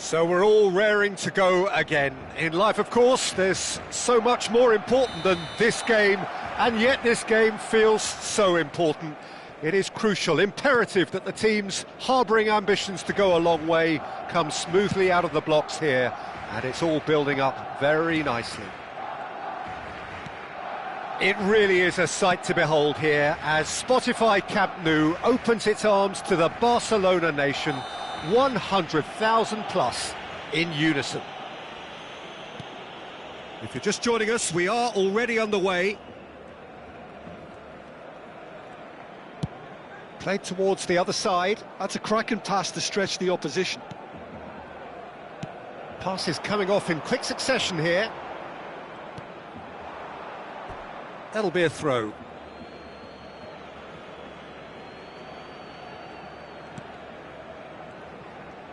So we're all raring to go again. In life, of course, there's so much more important than this game, and yet this game feels so important. It is crucial, imperative that the teams harbouring ambitions to go a long way come smoothly out of the blocks here, and it's all building up very nicely. It really is a sight to behold here as Spotify Camp Nou opens its arms to the Barcelona nation, 100,000 plus in unison. If you're just joining us, we are already underway. Played towards the other side. That's a cracking pass to stretch the opposition. Passes coming off in quick succession here. That'll be a throw.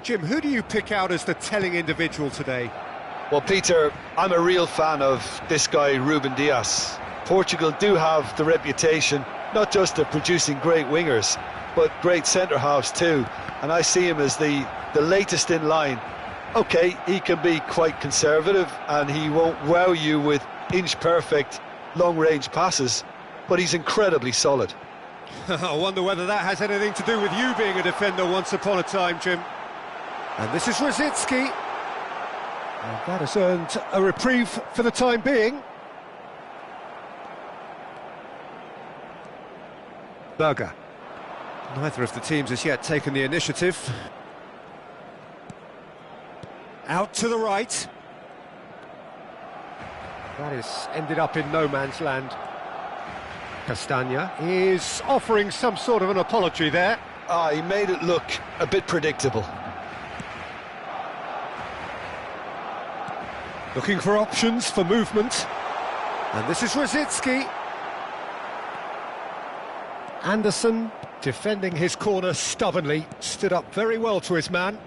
Jim, who do you pick out as the telling individual today? Well, Peter, I'm a real fan of this guy, Ruben Dias. Portugal do have the reputation, not just of producing great wingers, but great centre-halves too. And I see him as the latest in line. OK, he can be quite conservative and he won't wow you with inch-perfect long-range passes, but he's incredibly solid. I wonder whether that has anything to do with you being a defender once upon a time, Jim. And this is Rosicki. And that has earned a reprieve for the time being. Berger. Neither of the teams has yet taken the initiative. Out to the right. That is ended up in no man's land. Castagna is offering some sort of an apology there. He made it look a bit predictable. Looking for options for movement. And this is Rosicki. Anderson, defending his corner stubbornly, stood up very well to his man.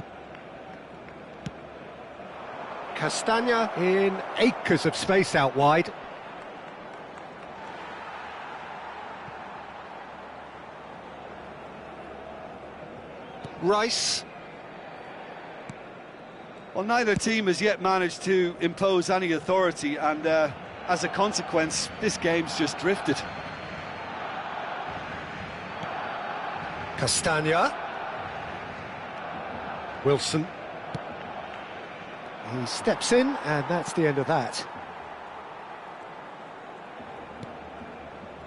Castagna in acres of space out wide. Rice. Well, neither team has yet managed to impose any authority, and as a consequence, this game's just drifted. Castagna. Wilson. He steps in, and that's the end of that.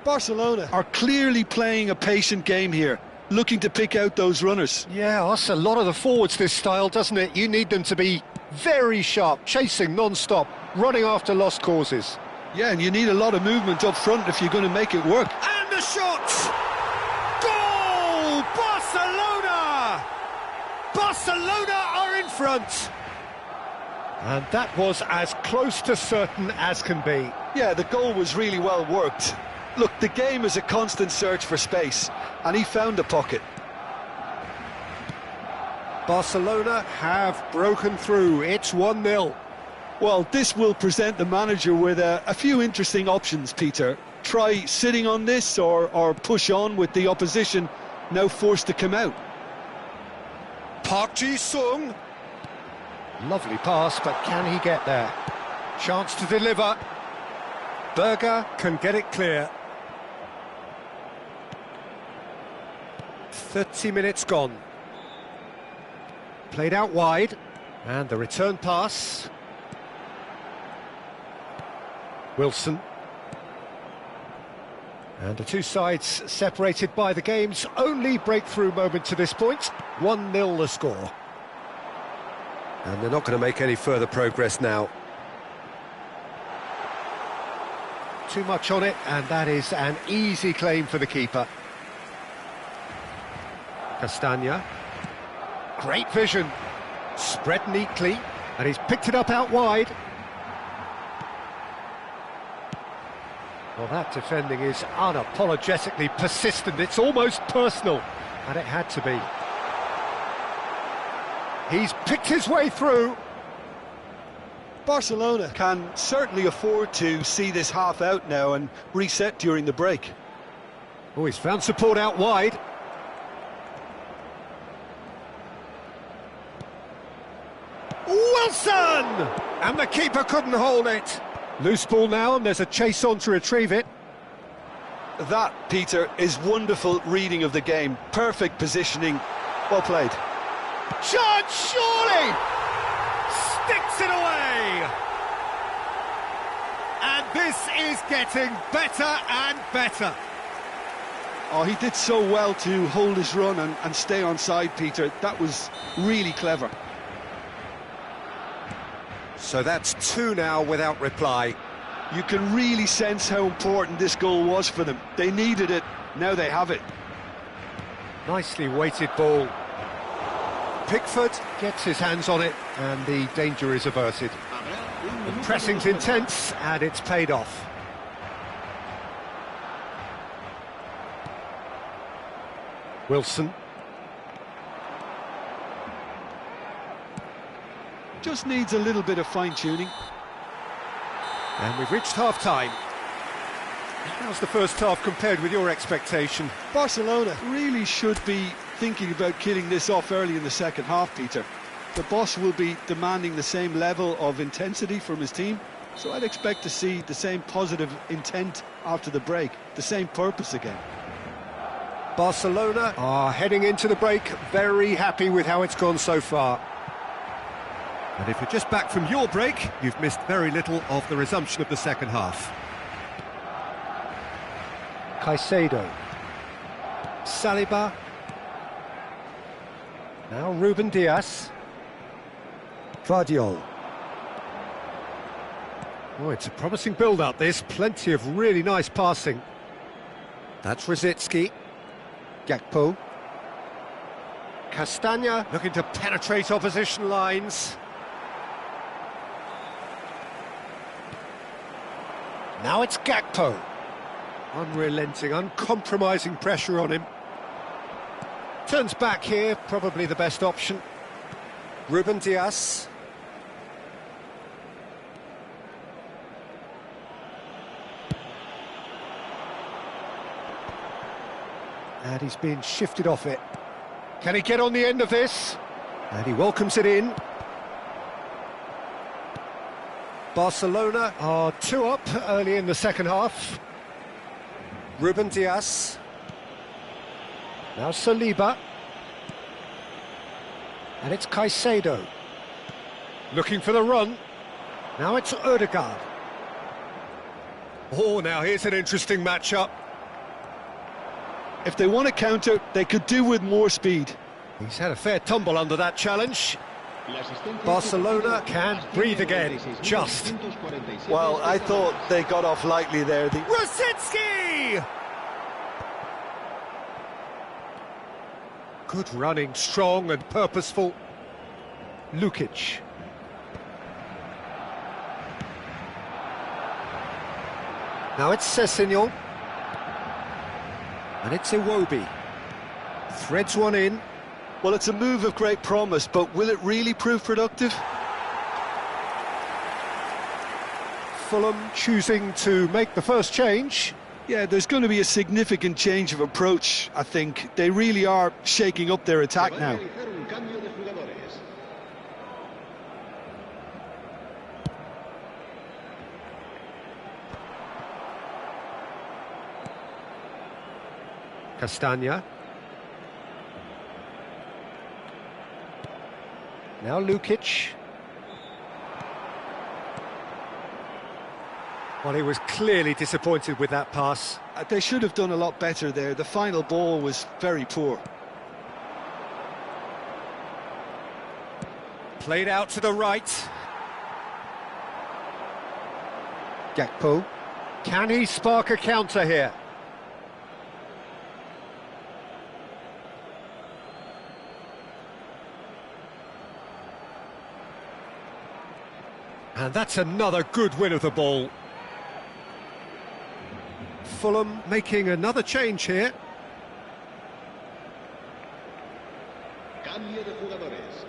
Barcelona are clearly playing a patient game here, looking to pick out those runners. Yeah, that's a lot of the forwards, this style, doesn't it? You need them to be very sharp, chasing non-stop, running after lost causes. Yeah, and you need a lot of movement up front if you're going to make it work. And the shot! Goal! Barcelona! Barcelona are in front! And that was as close to certain as can be. Yeah, the goal was really well worked. Look, the game is a constant search for space, and he found a pocket. Barcelona have broken through. It's 1-0. Well, this will present the manager with a few interesting options, Peter. Try sitting on this or push on with the opposition now forced to come out. Park Ji-sung. Lovely pass, but can he get there? Chance to deliver. Berger can get it clear. 30 minutes gone. Played out wide. And the return pass. Wilson. And the two sides separated by the game's only breakthrough moment to this point. 1-0 the score. And they're not going to make any further progress now. Too much on it, and that is an easy claim for the keeper. Castagna. Great vision. Spread neatly, and he's picked it up out wide. Well, that defending is unapologetically persistent. It's almost personal, and it had to be. He's picked his way through. Barcelona can certainly afford to see this half out now and reset during the break. Oh, he's found support out wide. And the keeper couldn't hold it. Loose ball now, and there's a chase on to retrieve it. That, Peter, is wonderful reading of the game. Perfect positioning. Well played. Chance, surely! Sticks it away! And this is getting better and better. Oh, he did so well to hold his run and stay on side, Peter. That was really clever. So that's 2 now without reply. You can really sense how important this goal was for them. They needed it, now they have it. Nicely weighted ball. Pickford gets his hands on it, and the danger is averted. The pressing's intense, and it's paid off. Wilson. Just needs a little bit of fine-tuning. And we've reached half-time. How's the first half compared with your expectation? Barcelona really should be thinking about killing this off early in the second half, Peter. The boss will be demanding the same level of intensity from his team, so I'd expect to see the same positive intent after the break, the same purpose again. Barcelona are heading into the break very happy with how it's gone so far. And if you're just back from your break, you've missed very little of the resumption of the second half. Caicedo. Saliba. Now Ruben Dias. Vardiol. Oh, it's a promising build-up, this. Plenty of really nice passing. That's Rosicky. Gakpo. Castagna looking to penetrate opposition lines. Now it's Gakpo. Unrelenting, uncompromising pressure on him. Turns back here, probably the best option. Ruben Dias. And he's been shifted off it. Can he get on the end of this? And he welcomes it in. Barcelona are 2 up early in the second half. Ruben Dias. Now Saliba. And it's Caicedo. Looking for the run. Now it's Ødegaard. Oh, now here's an interesting matchup. If they want to counter, they could do with more speed. He's had a fair tumble under that challenge. Barcelona can breathe again, just. Well, I thought they got off lightly there. Rosicky! Good running, strong and purposeful. Lukic. Now it's Sessegnon. And it's Iwobi. Threads one in. Well, it's a move of great promise, but will it really prove productive? Fulham choosing to make the first change. Yeah, there's going to be a significant change of approach, I think. They really are shaking up their attack now. Castagna. Now Lukic. Well, he was clearly disappointed with that pass. They should have done a lot better there. The final ball was very poor. Played out to the right. Gakpo. Can he spark a counter here? And that's another good win of the ball. Fulham making another change here. Cambio de jugadores.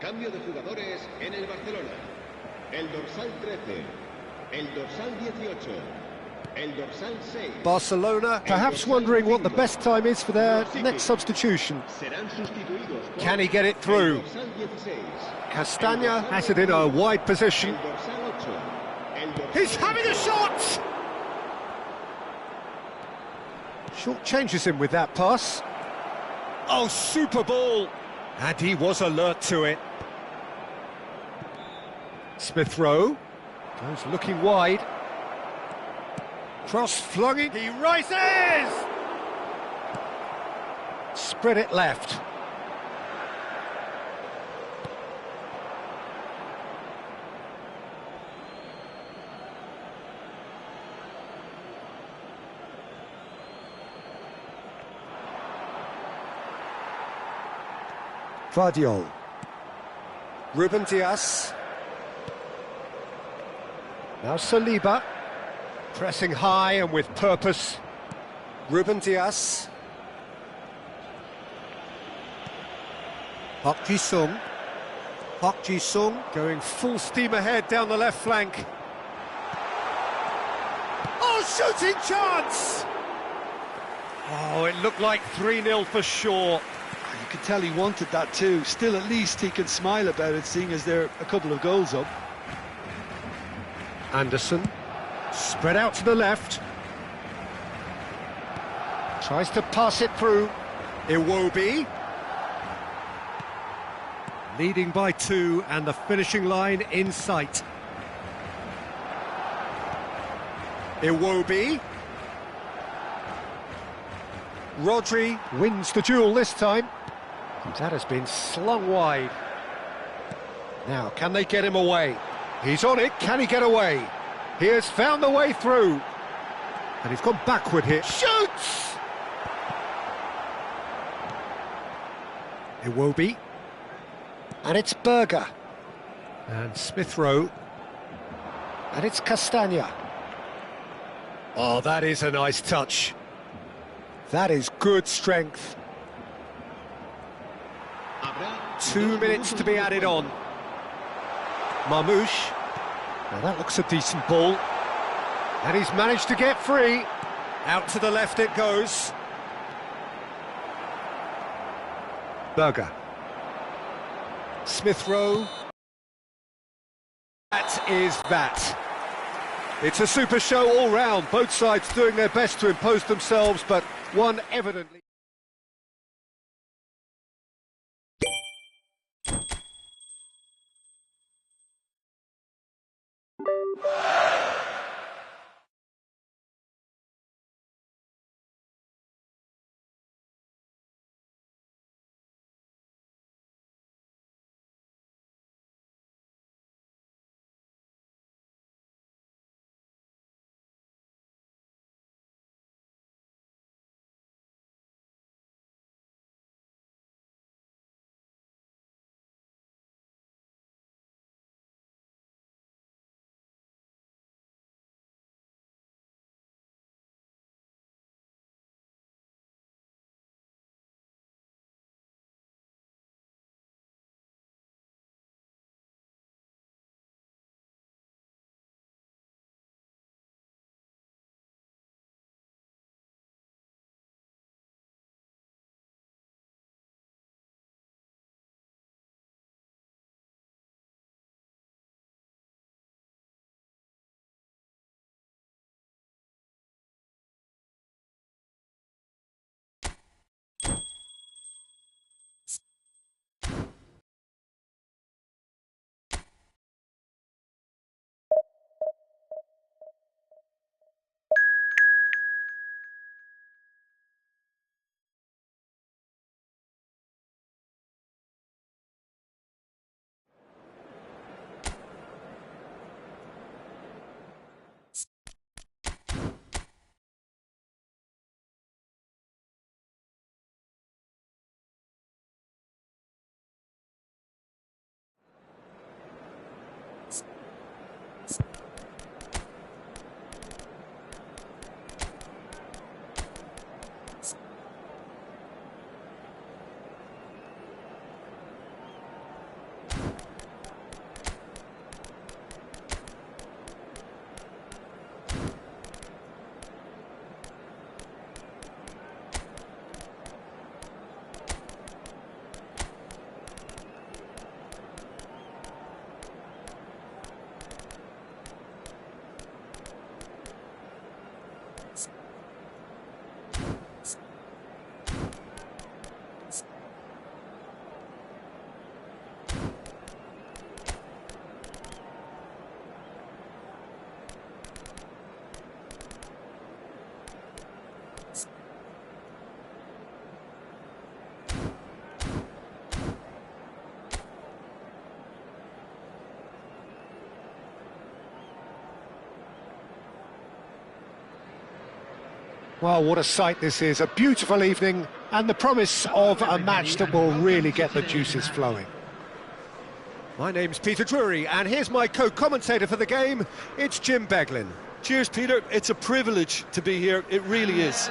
Cambio de jugadores en el Barcelona. El dorsal 13, el dorsal 18, el dorsal 6. Barcelona perhaps wondering what the best time is for their next substitution. Serán sustituidos por Can he get it through? el dorsal 16, Castagna has it in a wide position. el dorsal 8, el dorsal He's having a shot! Short changes him with that pass. Oh, super ball! And he was alert to it. Smith Rowe goes looking wide. Cross flung it. He rises! Spread it left. Vardiol. Ruben Dias. Now Saliba. Pressing high and with purpose. Ruben Dias. Park Ji-sung. Park Ji-sung going full steam ahead down the left flank. Oh, shooting chance! Oh, it looked like 3-0 for sure. You could tell he wanted that too. Still, at least he can smile about it, seeing as they're a couple of goals up. Anderson, spread out to the left. Tries to pass it through. Iwobi. Leading by 2 and the finishing line in sight. Iwobi. Rodri wins the duel this time. That has been slung wide. Now, can they get him away? He's on it, can he get away? He has found the way through. And he's gone backward here. Shoots! Iwobi. And it's Berger. And Smith Rowe. And it's Castagna. Oh, that is a nice touch. That is good strength. 2 minutes to be added on. Marmouche. Now that looks a decent ball. And he's managed to get free. Out to the left it goes. Berger. Smith Rowe. That is that. It's a super show all round. Both sides doing their best to impose themselves, but one evidently... Well, what a sight this is, a beautiful evening, and the promise of a match that will really get the juices flowing. My name's Peter Drury, and here's my co-commentator for the game, it's Jim Beglin. Cheers, Peter. It's a privilege to be here, it really is.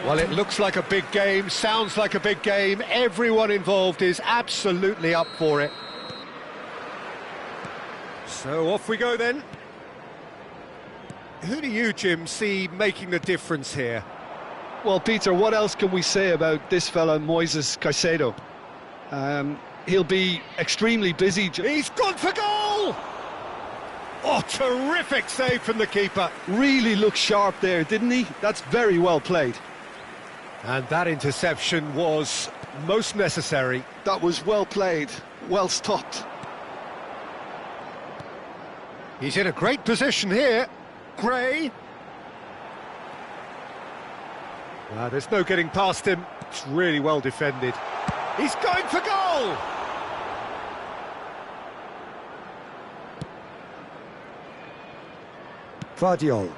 Well, it looks like a big game, sounds like a big game, everyone involved is absolutely up for it. So off we go then. Who do you, Jim, see making the difference here? Well, Peter, what else can we say about this fella, Moises Caicedo? He'll be extremely busy. He's gone for goal! Oh, terrific save from the keeper. Really looked sharp there, didn't he? That's very well played. And that interception was most necessary. That was well played, well stopped. He's in a great position here. Gray. There's no getting past him. It's really well defended. He's going for goal! Vardiol.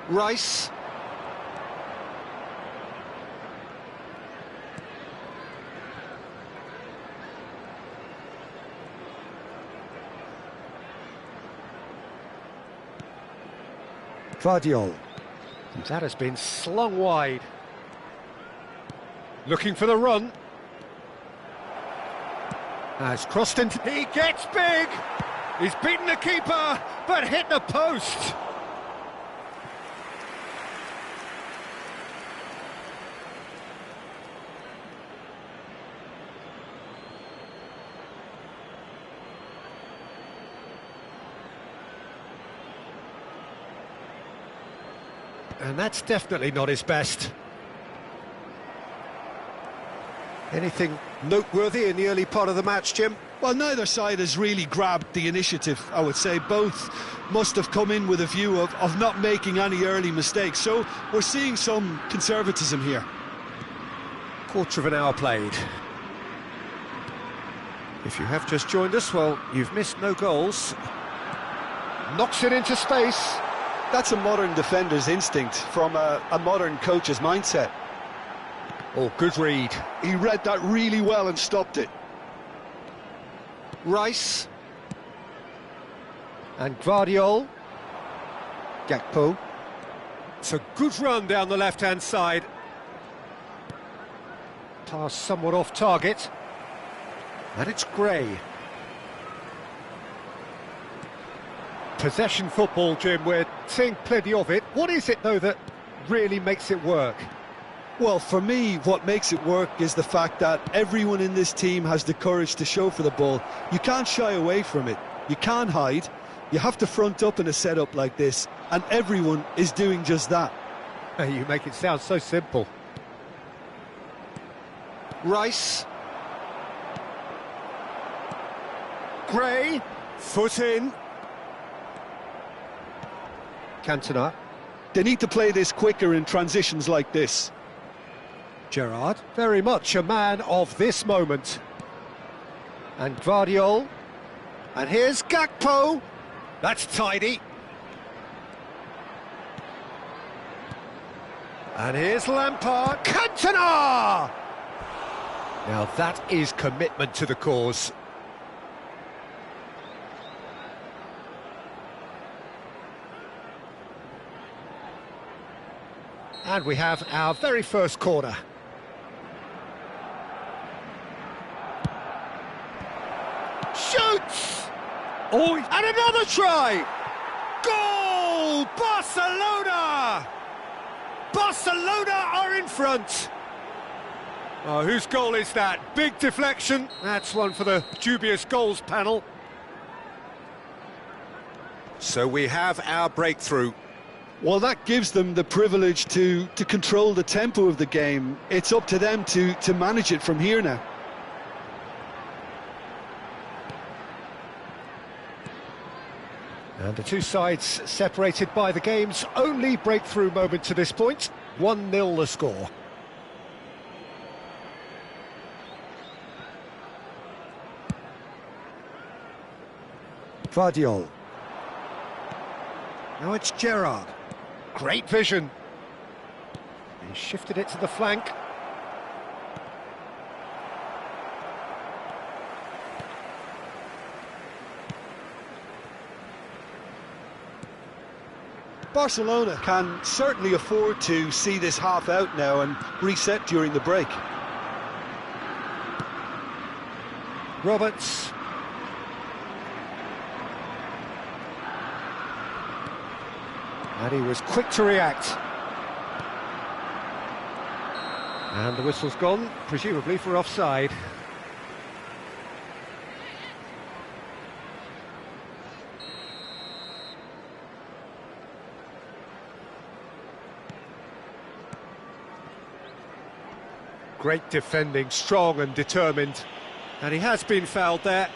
Rice. Vardiol. That has been slung wide. Looking for the run. Has crossed into... He gets big! He's beaten the keeper, but hit the post! And that's definitely not his best. Anything noteworthy in the early part of the match, Jim? Well, neither side has really grabbed the initiative, I would say. Both must have come in with a view of not making any early mistakes. So we're seeing some conservatism here. Quarter of an hour played. If you have just joined us, well, you've missed no goals. Knocks it into space. That's a modern defender's instinct from a modern coach's mindset. Oh, good read. He read that really well and stopped it. Rice. And Gvardiol. Gakpo. It's a good run down the left-hand side. Pass somewhat off target. And it's Gray. Possession football, Jim, we're seeing plenty of it. What is it, though, that really makes it work? Well, for me, what makes it work is the fact that everyone in this team has the courage to show for the ball. You can't shy away from it. You can't hide. You have to front up in a setup like this, and everyone is doing just that. You make it sound so simple. Rice. Gray. Foot in. Cantona. They need to play this quicker in transitions like this. Gerrard, very much a man of this moment. And Gvardiol. And here's Gakpo. That's tidy. And here's Lampard. Cantona! Now that is commitment to the cause. And we have our very first corner. Shoots! Oh, and another try! Goal! Barcelona! Barcelona are in front. Oh, whose goal is that? Big deflection. That's one for the dubious goals panel. So we have our breakthrough. Well, that gives them the privilege to control the tempo of the game. It's up to them to manage it from here now. And the two sides separated by the game's only breakthrough moment to this point. 1-0 the score. Vardiol. Now it's Gerrard. Great vision. He shifted it to the flank. Barcelona can certainly afford to see this half out now and reset during the break. Roberts. And he was quick to react. And the whistle's gone, presumably for offside. Great defending, strong and determined. And he has been fouled there.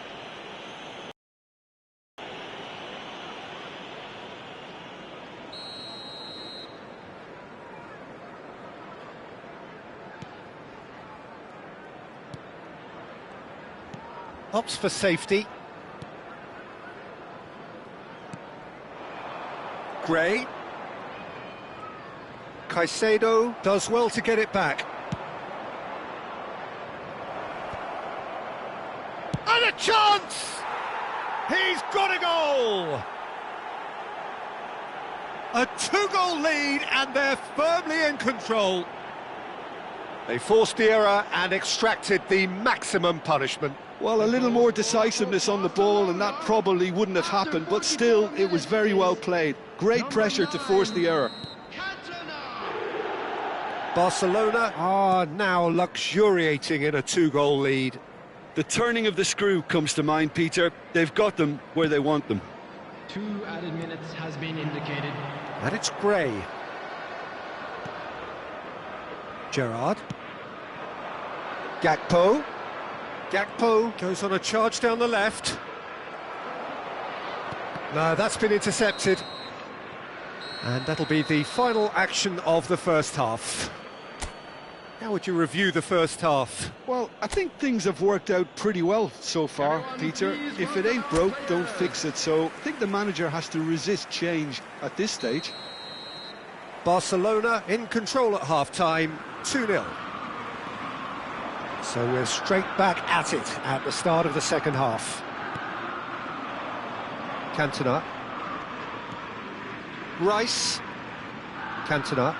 Opts for safety. Gray. Caicedo does well to get it back. And a chance! He's got a goal! A two-goal lead and they're firmly in control. They forced the error and extracted the maximum punishment. Well, a little more decisiveness on the ball and that probably wouldn't have happened, but still, it was very well played. Great pressure to force the error. Barcelona are now luxuriating in a two-goal lead. The turning of the screw comes to mind, Peter. They've got them where they want them. 2 added minutes has been indicated. And it's Gray. Gerrard. Gakpo. Gakpo goes on a charge down the left. No, that's been intercepted. And that'll be the final action of the first half. How would you review the first half? Well, I think things have worked out pretty well so far, Peter. If it ain't broke, don't fix it. So I think the manager has to resist change at this stage. Barcelona in control at half-time, 2-0. So we're straight back at it at the start of the second half. Cantona. Rice. Cantona.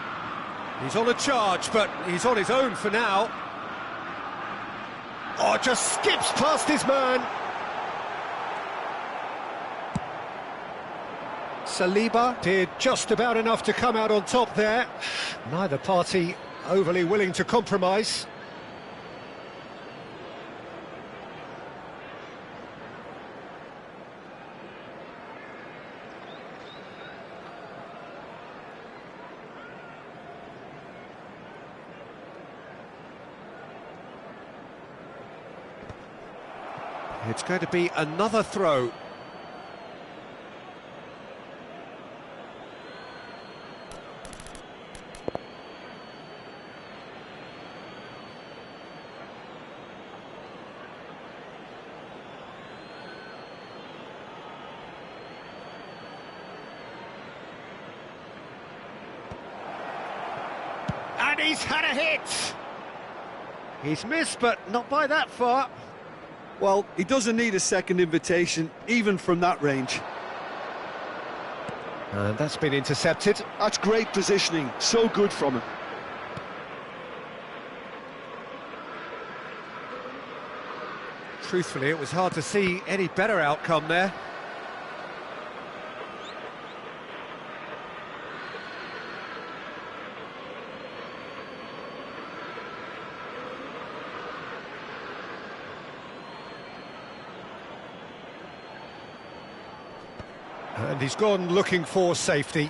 He's on a charge, but he's on his own for now. Oh, just skips past his man. Saliba did just about enough to come out on top there. Neither party overly willing to compromise. It's going to be another throw. And he's had a hit! He's missed, but not by that far. Well, he doesn't need a second invitation, even from that range. And that's been intercepted. That's great positioning, so good from him. Truthfully, it was hard to see any better outcome there. And he's gone looking for safety.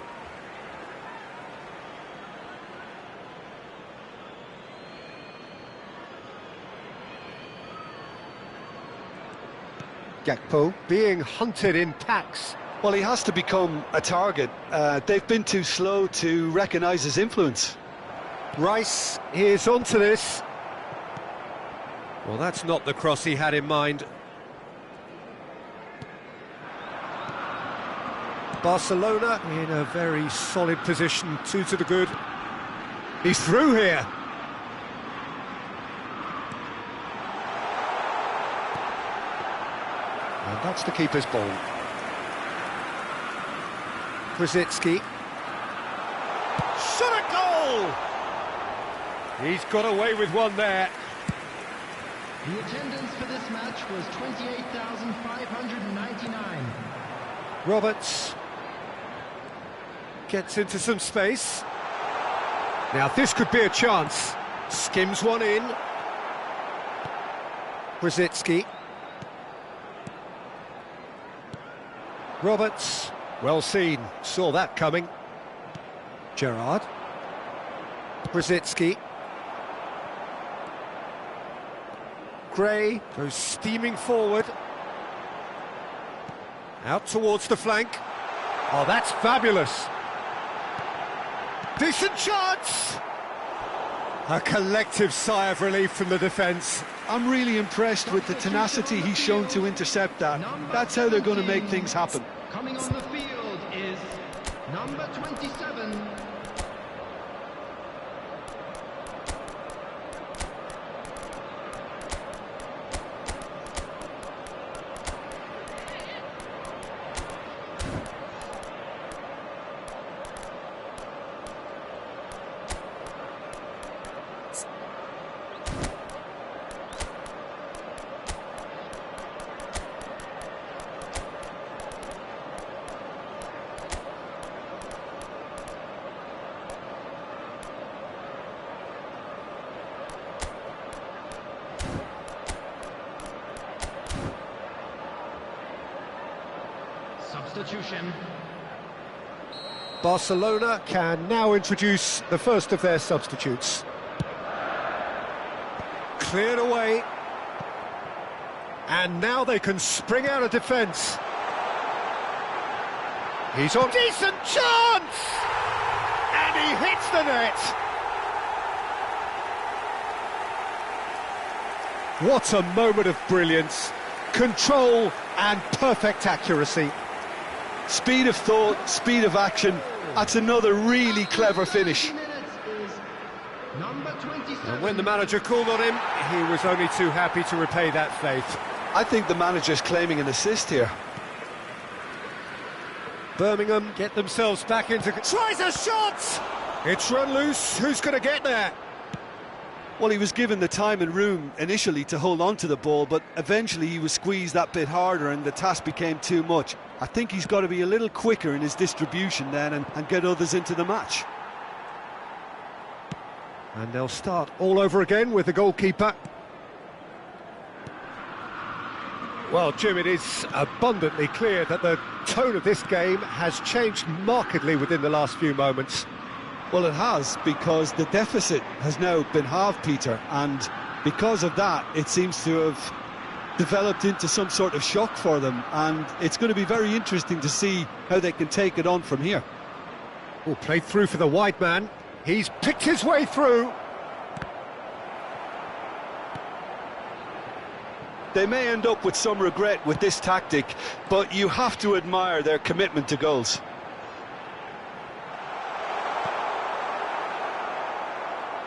Gakpo being hunted in packs. Well, he has to become a target. They've been too slow to recognise his influence. Rice is onto this. Well, that's not the cross he had in mind. Barcelona in a very solid position, 2 to the good. He's through here. And that's the keeper's ball. Brzezinski. Shot a goal! He's got away with one there. The attendance for this match was 28,599. Roberts gets into some space. Now this could be a chance. Skims one in. Brzezinski. Roberts, well seen, saw that coming. Gerrard. Brzezinski. Gray goes steaming forward. Out towards the flank. Oh, that's fabulous. Decent chance! A collective sigh of relief from the defence. I'm really impressed with the tenacity he's shown to intercept that. That's how they're going to make things happen. Coming on the field is number 27. Substitution. Barcelona can now introduce the first of their substitutes. Cleared away. And now they can spring out of defence. He's on. Decent chance! And he hits the net! What a moment of brilliance. Control and perfect accuracy. Speed of thought, speed of action. That's another really clever finish. Number 27. And when the manager called on him, he was only too happy to repay that faith. I think the manager's claiming an assist here. Birmingham get themselves back into... Tries a shot! It's run loose. Who's going to get there? Well, he was given the time and room initially to hold on to the ball, but eventually he was squeezed that bit harder and the task became too much. I think he's got to be a little quicker in his distribution then and get others into the match. And they'll start all over again with the goalkeeper. Well, Jim, it is abundantly clear that the tone of this game has changed markedly within the last few moments. Well, it has, because the deficit has now been halved, Peter, and because of that, it seems to have developed into some sort of shock for them, and it's going to be very interesting to see how they can take it on from here. Oh, played through for the wide man. He's picked his way through. They may end up with some regret with this tactic, but you have to admire their commitment to goals.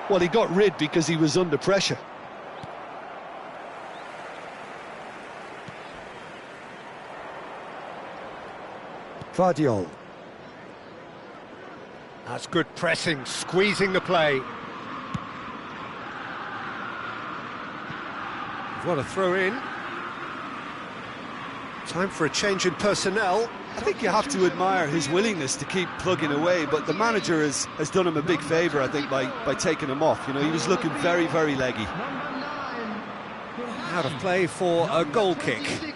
Well, he got rid because he was under pressure. Vardiol. That's good pressing, squeezing the play. What a throw in. Time for a change in personnel. I think you have to admire his willingness to keep plugging away, but the manager has done him a big favour, I think, by taking him off. You know, he was looking very, very leggy. Out of play for a goal kick.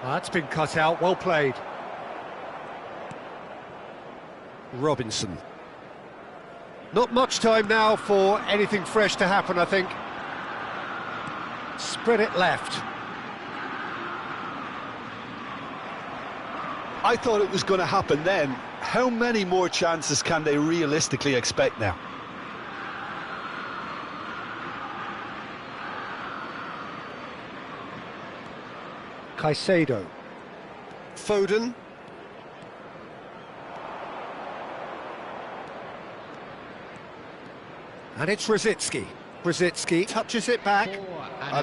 That's been cut out, well played. Robinson. Not much time now for anything fresh to happen, I think. Spread it left. I thought it was going to happen then. How many more chances can they realistically expect now? Caicedo. Foden. And it's Rosicky. Rosicky touches it back.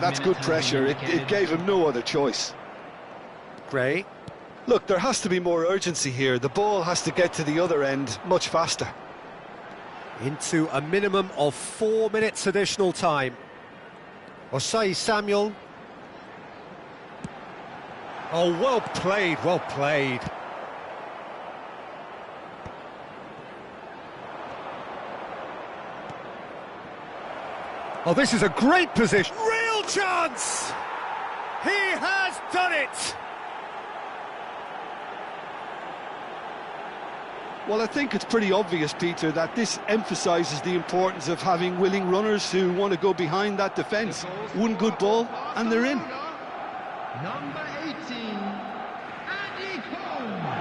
That's good pressure. It gave him no other choice. Gray. Look, there has to be more urgency here. The ball has to get to the other end much faster. Into a minimum of 4 minutes additional time. Osai Samuel. Oh, well played, well played. Oh, this is a great position. Real chance! He has done it! Well, I think it's pretty obvious, Peter, that this emphasises the importance of having willing runners who want to go behind that defence. One good ball, and they're in. Number 18, Andy Cole.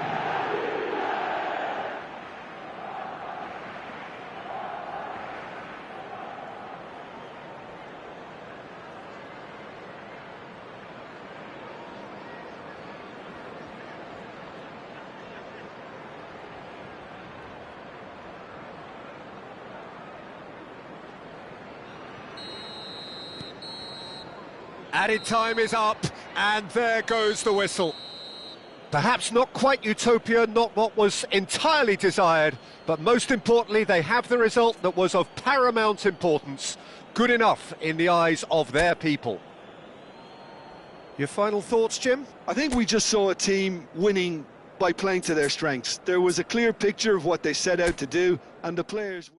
Added time is up, and there goes the whistle. Perhaps not quite utopia, not what was entirely desired, but most importantly, they have the result that was of paramount importance. Good enough in the eyes of their people. Your final thoughts, Jim? I think we just saw a team winning by playing to their strengths. There was a clear picture of what they set out to do, and the players...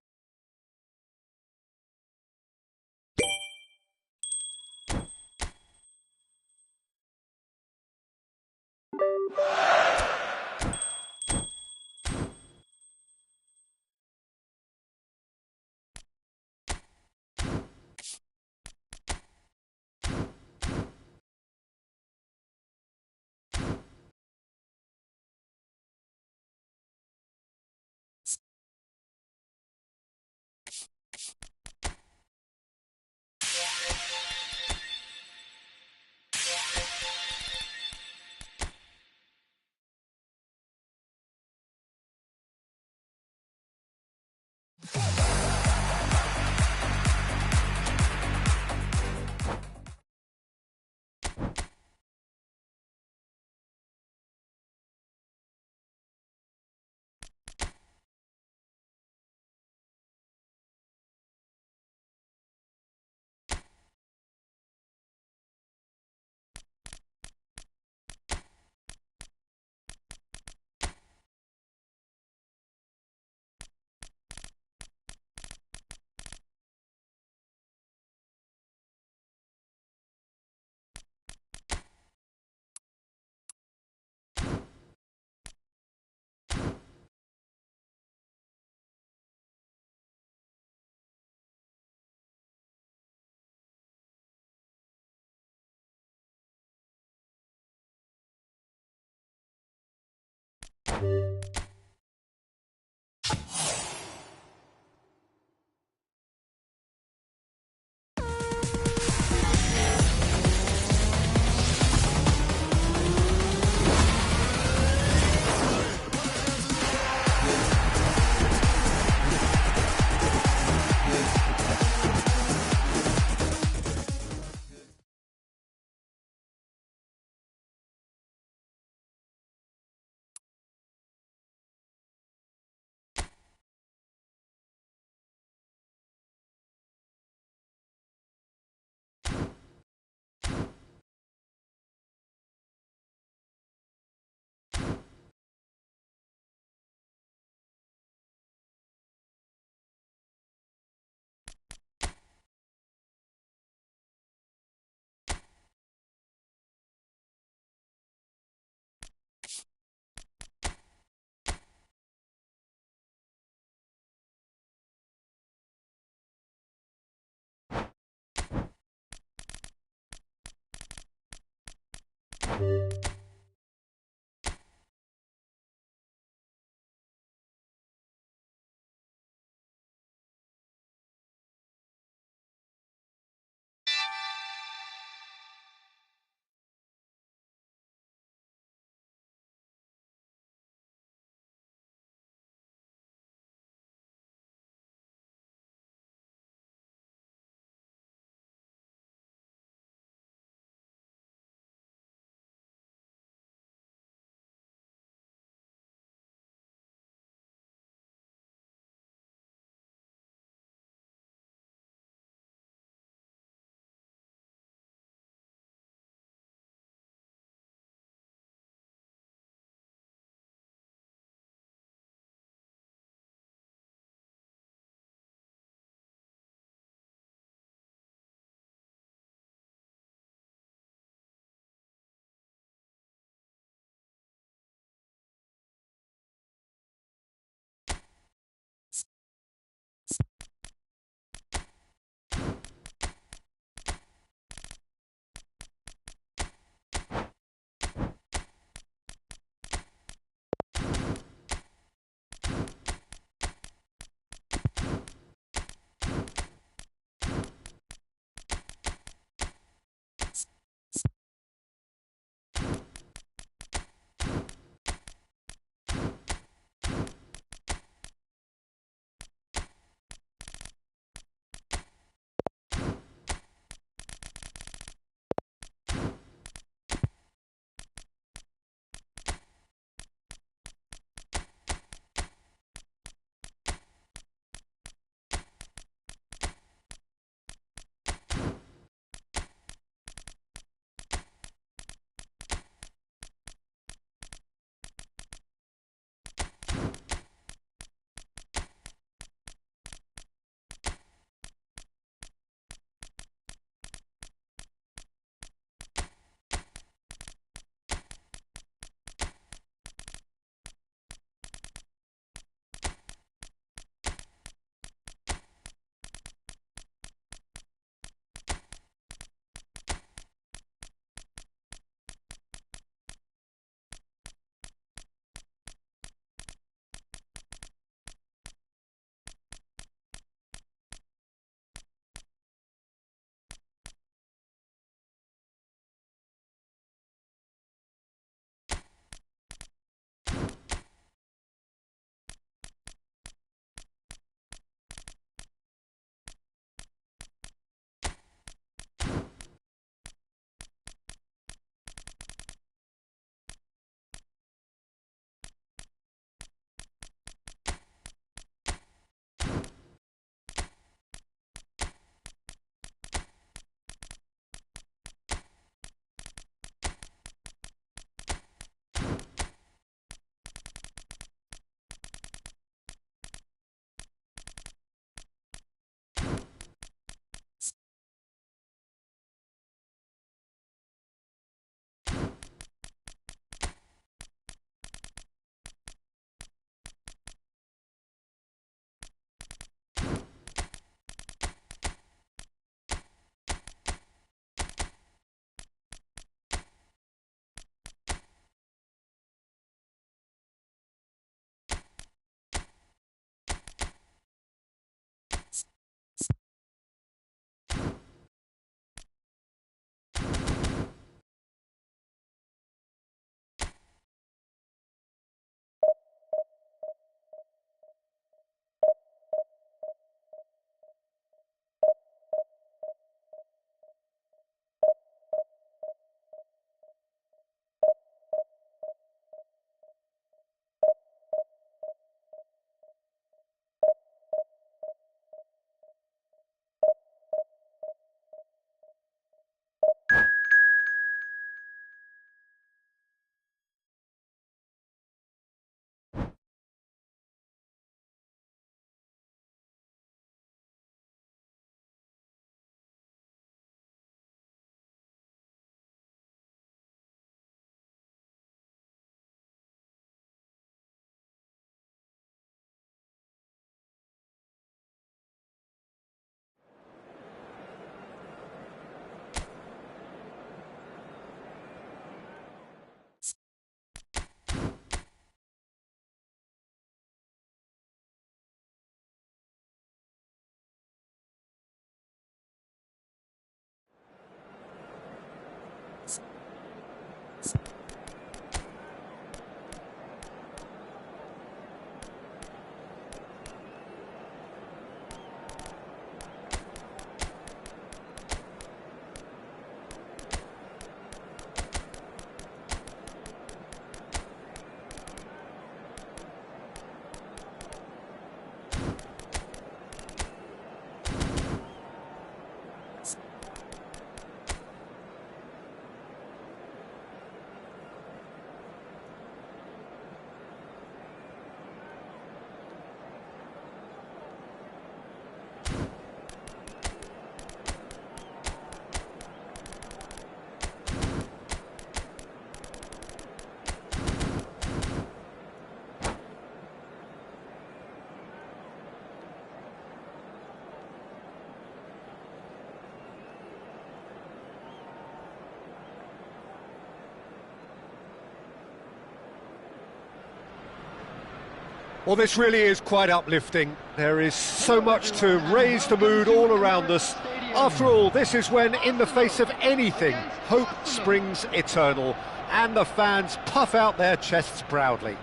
Well, this really is quite uplifting. There is so much to raise the mood all around us. After all, this is when, in the face of anything, hope springs eternal, and the fans puff out their chests proudly.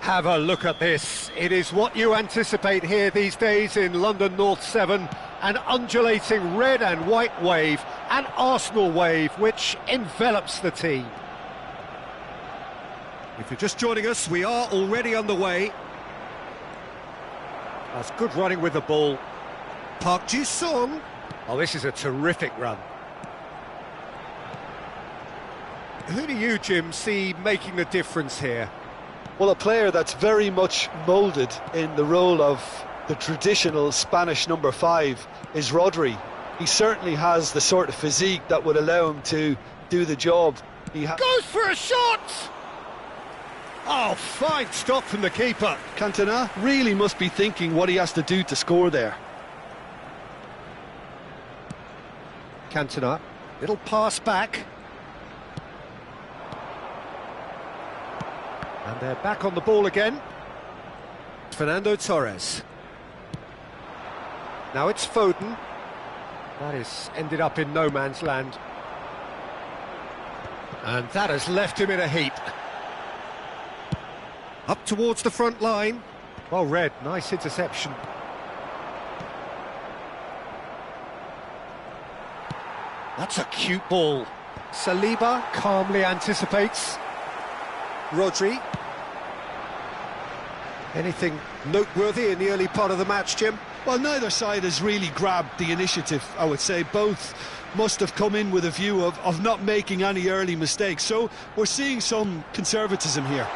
Have a look at this. It is what you anticipate here these days in London North 7, an undulating red and white wave, an Arsenal wave which envelops the team. If you're just joining us, we are already underway. That's good running with the ball. Park Ji-sung. Oh, this is a terrific run. Who do you, Jim, see making the difference here? Well, a player that's very much moulded in the role of the traditional Spanish number 5 is Rodri. He certainly has the sort of physique that would allow him to do the job. He goes for a shot! Oh, fine stop from the keeper. Cantona really must be thinking what he has to do to score there. Cantona, little pass back. And they're back on the ball again. Fernando Torres. Now it's Foden. That has ended up in no man's land. And that has left him in a heap. Up towards the front line. Well read, nice interception. That's a cute ball. Saliba calmly anticipates. Rodri. Anything noteworthy in the early part of the match, Jim? Well, neither side has really grabbed the initiative, I would say. Both must have come in with a view of not making any early mistakes. So we're seeing some conservatism here.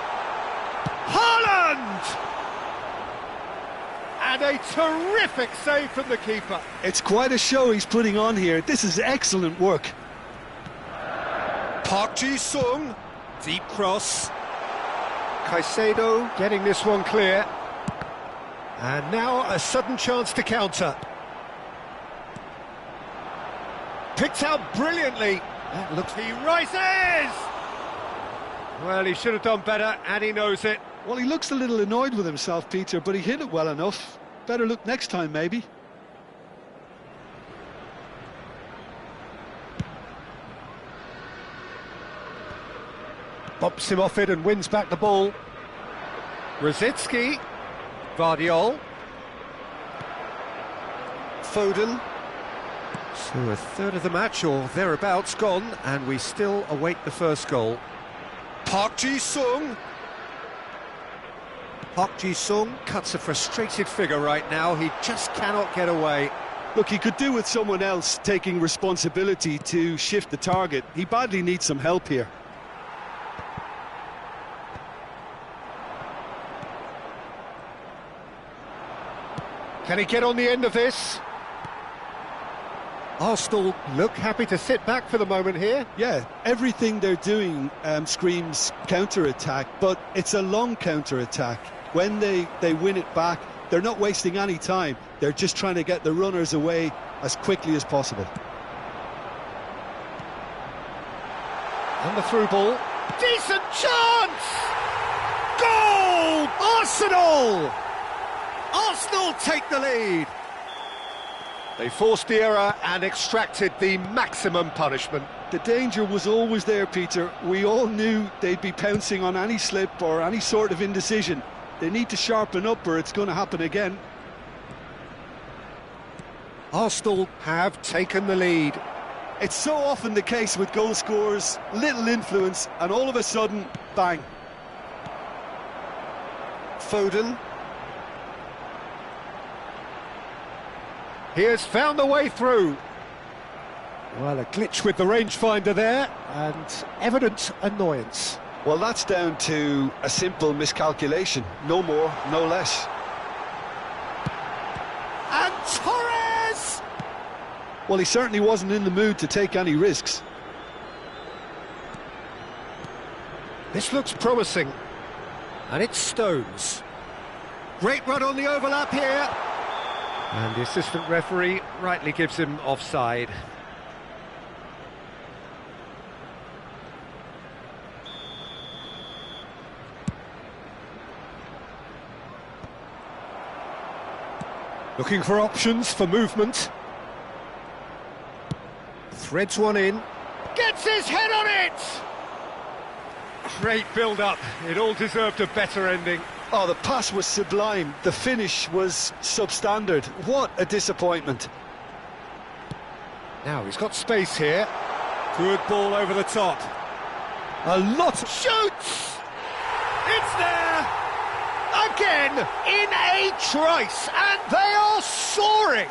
Haaland! And a terrific save from the keeper. It's quite a show he's putting on here. This is excellent work. Park Ji-sung, deep cross. Caicedo getting this one clear. And now a sudden chance to counter. Picked out brilliantly. That looks... He rises! Well, he should have done better, and he knows it. Well, he looks a little annoyed with himself, Peter, but he hit it well enough. Better look next time, maybe. Bumps him off it and wins back the ball. Rosicki. Vardiol. Foden. So a third of the match, or thereabouts, gone, and we still await the first goal. Park Ji-sung. Park Ji-sung cuts a frustrated figure right now. He just cannot get away. Look, he could do with someone else taking responsibility to shift the target. He badly needs some help here. Can he get on the end of this? Arsenal look happy to sit back for the moment here. Yeah, everything they're doing screams counter-attack, but it's a long counter-attack. When they win it back, they're not wasting any time. They're just trying to get the runners away as quickly as possible. And the through ball. Decent chance! Goal! Arsenal! Arsenal take the lead. They forced the error and extracted the maximum punishment. The danger was always there, Peter. We all knew they'd be pouncing on any slip or any sort of indecision. They need to sharpen up or it's going to happen again. Arsenal have taken the lead. It's so often the case with goal scorers, little influence, and all of a sudden, bang. Foden. He has found a way through. Well, a glitch with the rangefinder there, and evident annoyance. Well, that's down to a simple miscalculation. No more, no less. And Torres! Well, he certainly wasn't in the mood to take any risks. This looks promising. And it's Stones. Great run on the overlap here. And the assistant referee rightly gives him offside. Looking for options for movement. Threads one in. Gets his head on it! Great build-up. It all deserved a better ending. Oh, the pass was sublime. The finish was substandard. What a disappointment. Now he's got space here. Good ball over the top. A lot. Shoots! It's there! Again, in a trice, and they are soaring!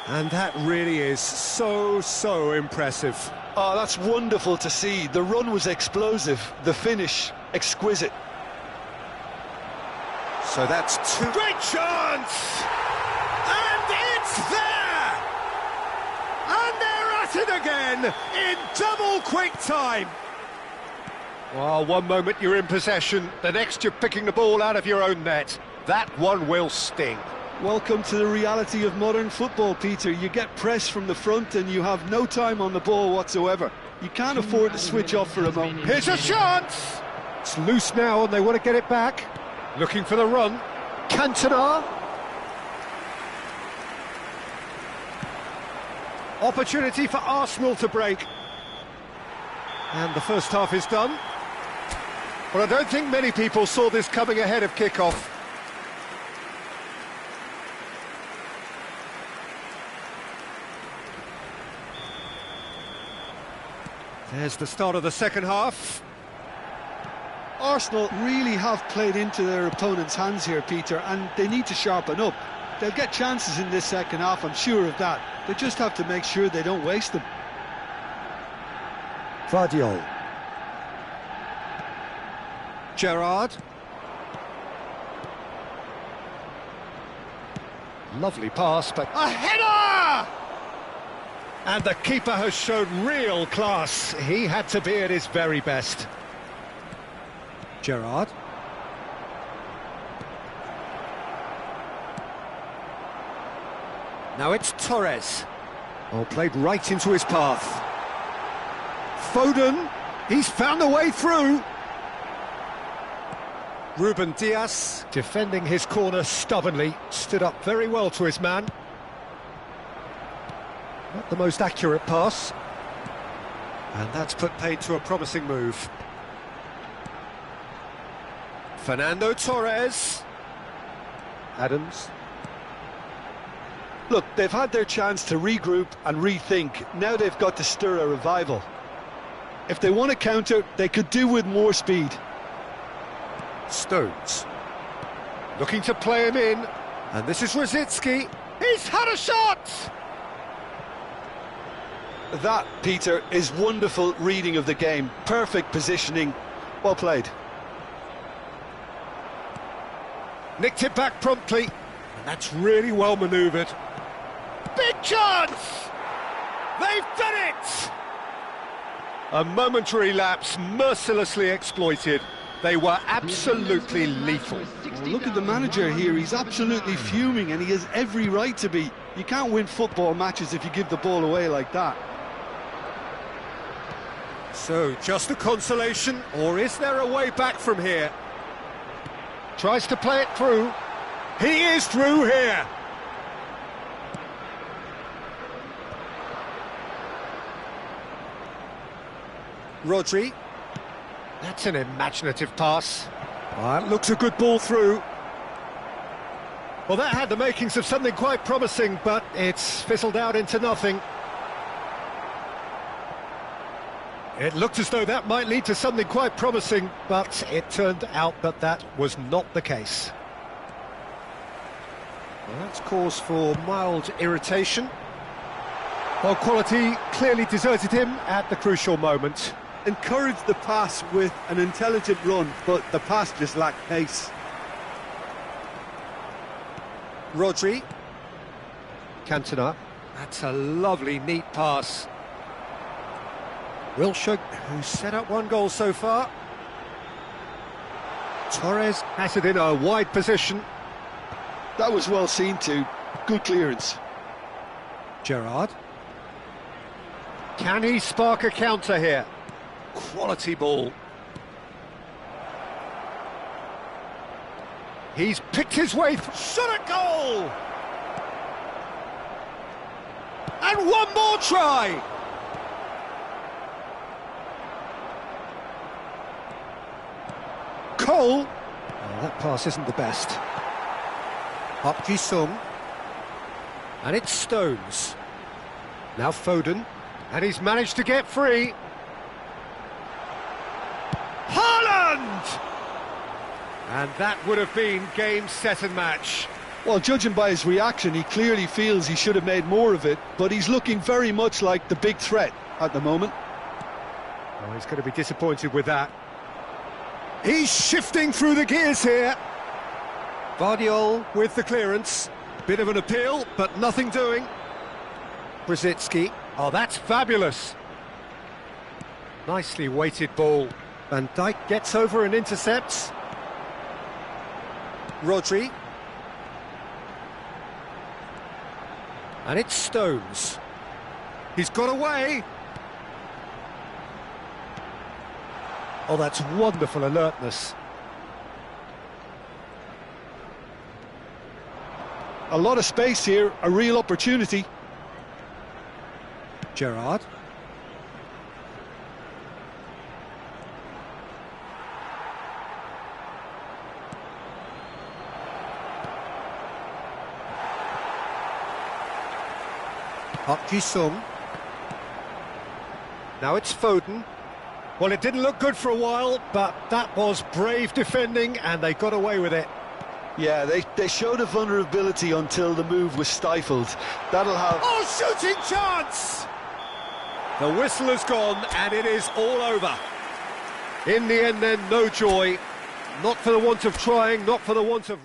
And that really is so impressive. Oh, that's wonderful to see. The run was explosive. The finish, exquisite. So that's two. Great chance! And it's there! And they're at it again in double quick time. Well, one moment you're in possession, the next you're picking the ball out of your own net. That one will sting. Welcome to the reality of modern football, Peter. You get pressed from the front and you have no time on the ball whatsoever. You can't afford to switch off for a moment. Here's a chance! It's loose now and they want to get it back. Looking for the run. Cantona. Opportunity for Arsenal to break. And the first half is done. But I don't think many people saw this coming ahead of kick-off. There's the start of the second half. Arsenal really have played into their opponent's hands here, Peter, and they need to sharpen up. They'll get chances in this second half, I'm sure of that. They just have to make sure they don't waste them. Vardiol. Gerrard. Lovely pass, but a header! And the keeper has shown real class. He had to be at his very best. Gerrard. Now it's Torres. Oh, played right into his path. Foden. He's found a way through. Ruben Dias, defending his corner stubbornly, stood up very well to his man. Not the most accurate pass. And that's put paid to a promising move. Fernando Torres. Adams. Look, they've had their chance to regroup and rethink. Now they've got to stir a revival. If they want to counter, they could do with more speed. Stones. Looking to play him in. And this is Rosicki. He's had a shot! That, Peter, is wonderful reading of the game. Perfect positioning. Well played. Nicked it back promptly. And that's really well manoeuvred. Big chance! They've done it! A momentary lapse mercilessly exploited. They were absolutely lethal. Well, look at the manager here. He's absolutely fuming and he has every right to be. You can't win football matches if you give the ball away like that. So, just a consolation, or is there a way back from here? Tries to play it through. He is through here. Rodri. That's an imaginative pass. Looks a good ball through. Well, that had the makings of something quite promising, but it's fizzled out into nothing. It looked as though that might lead to something quite promising, but it turned out that that was not the case. Well, that's cause for mild irritation. Well, quality clearly deserted him at the crucial moment. Encouraged the pass with an intelligent run, but the pass just lacked pace. Rodri. Cantona. That's a lovely, neat pass. Wilshere, who's set up one goal so far. Torres has it in a wide position. That was well seen too. Good clearance. Gerrard. Can he spark a counter here? Quality ball. He's picked his way, shot at goal! And one more try! Cole. Oh, that pass isn't the best. Up Ji-sung. And it's Stones. Now Foden. And he's managed to get free. Haaland! And that would have been game, set and match. Well, judging by his reaction, he clearly feels he should have made more of it, but he's looking very much like the big threat at the moment. Oh, he's going to be disappointed with that. He's shifting through the gears here. Vardiol with the clearance. Bit of an appeal, but nothing doing. Brzezinski. Oh, that's fabulous. Nicely weighted ball. Van Dijk gets over and intercepts. Rodri. And it's Stones. He's got away. Oh, that's wonderful alertness. A lot of space here, a real opportunity. Gerrard. Up Ji-sung. Now it's Foden. Well, it didn't look good for a while, but that was brave defending, and they got away with it. Yeah, they showed a vulnerability until the move was stifled. That'll have... Oh, shooting chance! The whistle has gone, and it is all over. In the end, then, no joy. Not for the want of trying, not for the want of...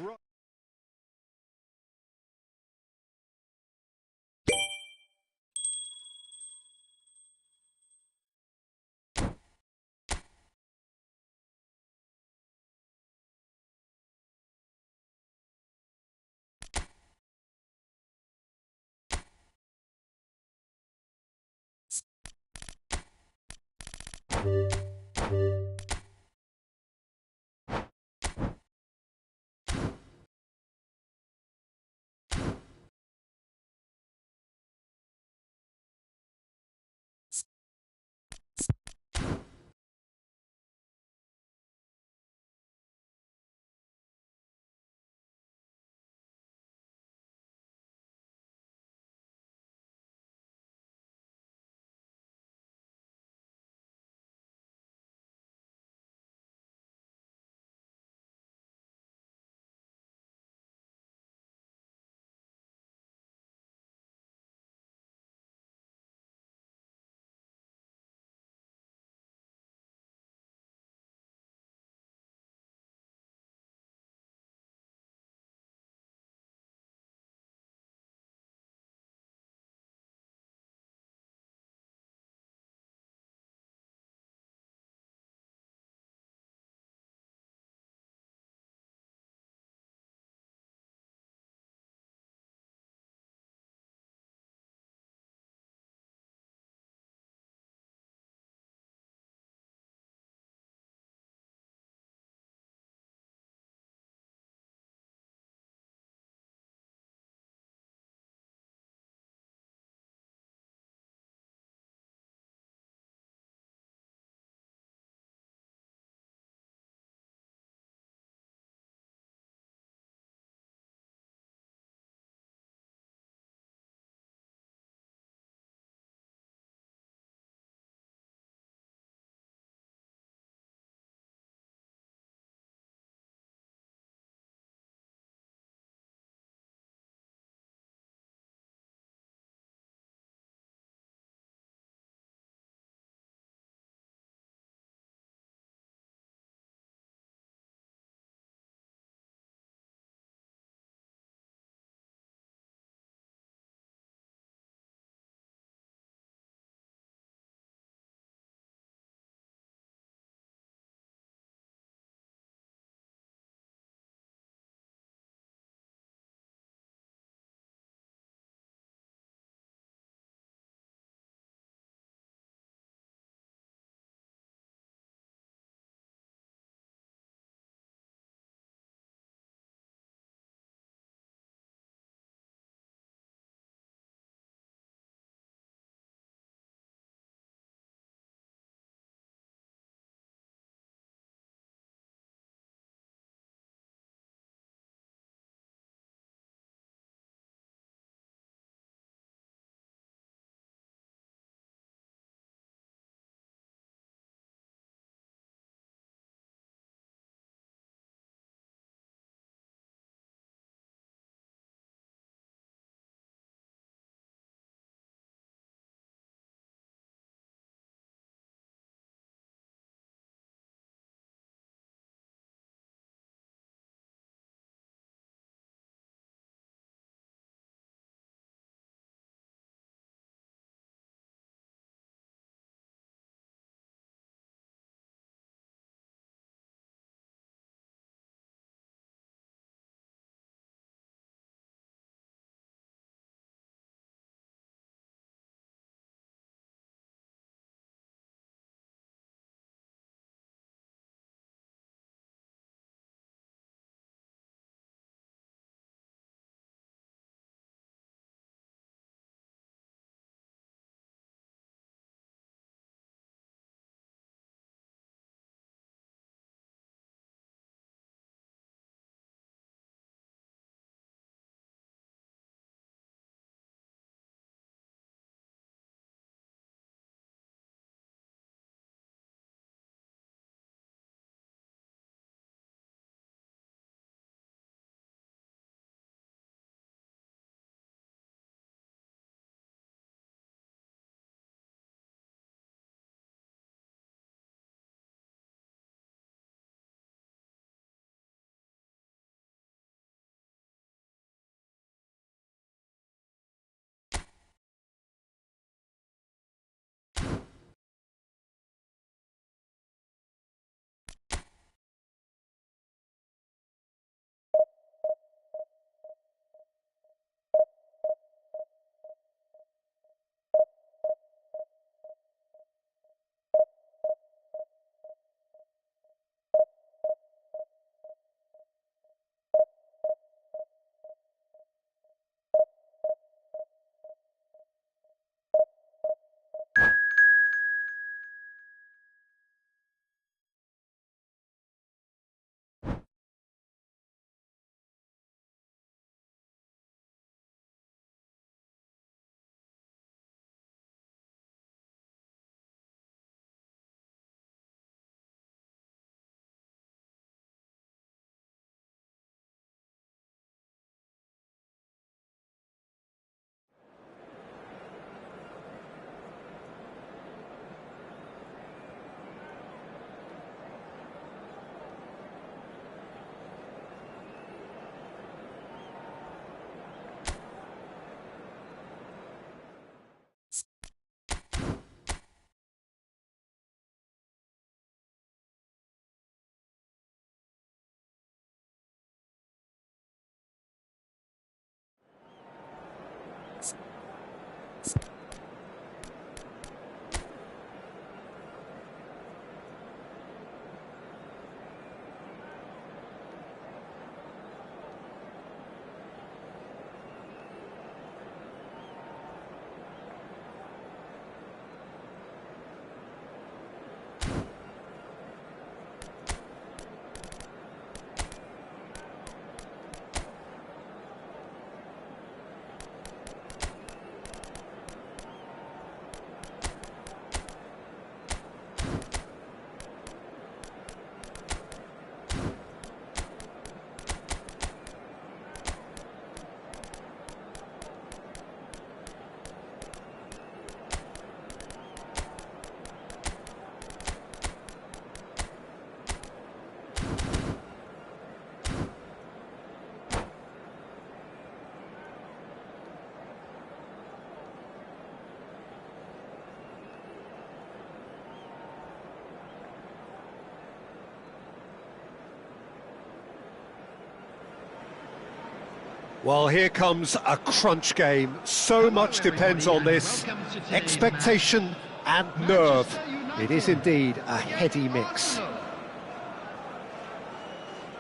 Well, here comes a crunch game. So much depends on this. Expectation and nerve. It is indeed a heady mix.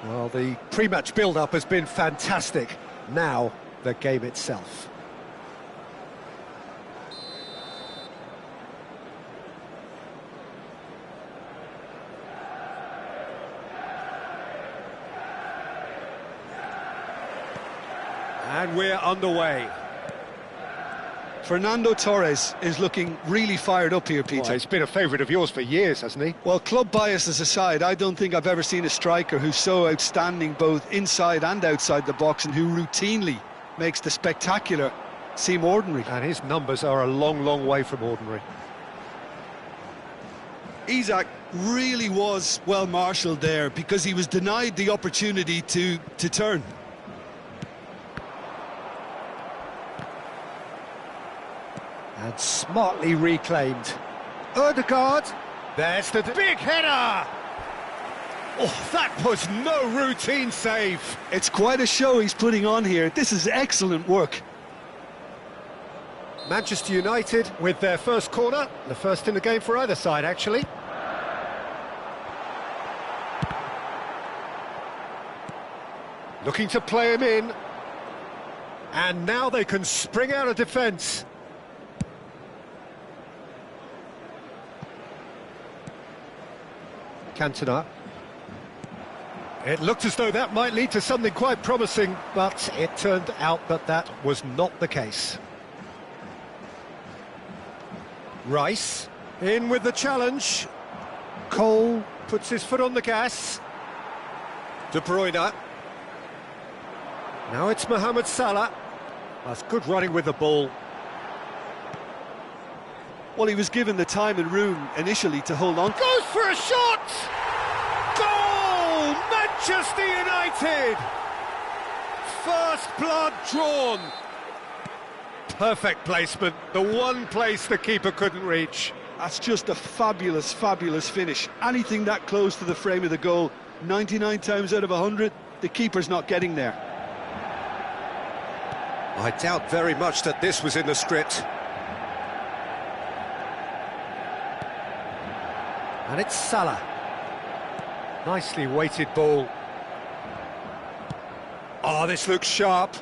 Well, the pre-match build-up has been fantastic. Now, the game itself. And we're underway. Fernando Torres is looking really fired up here, Peter. Well, he's been a favourite of yours for years, hasn't he? Well, club biases aside, I don't think I've ever seen a striker who's so outstanding both inside and outside the box, and who routinely makes the spectacular seem ordinary. And his numbers are a long, long way from ordinary. Isak really was well marshalled there because he was denied the opportunity to turn. And smartly reclaimed. Ødegaard. There's the big header! Oh, that was no routine save. It's quite a show he's putting on here. This is excellent work. Manchester United with their first corner. The first in the game for either side, actually. Looking to play him in. And now they can spring out of defence. Cantona. It looked as though that might lead to something quite promising, but it turned out that that was not the case. Rice in with the challenge. Cole puts his foot on the gas. De Bruyne. Now it's Mohamed Salah. That's good running with the ball. Well, he was given the time and room initially to hold on. Goes for a shot! Goal! Manchester United! First blood drawn. Perfect placement, the one place the keeper couldn't reach. That's just a fabulous, fabulous finish. Anything that close to the frame of the goal, 99 times out of 100, the keeper's not getting there. I doubt very much that this was in the script. And it's Salah. Nicely weighted ball. Oh, this looks sharp.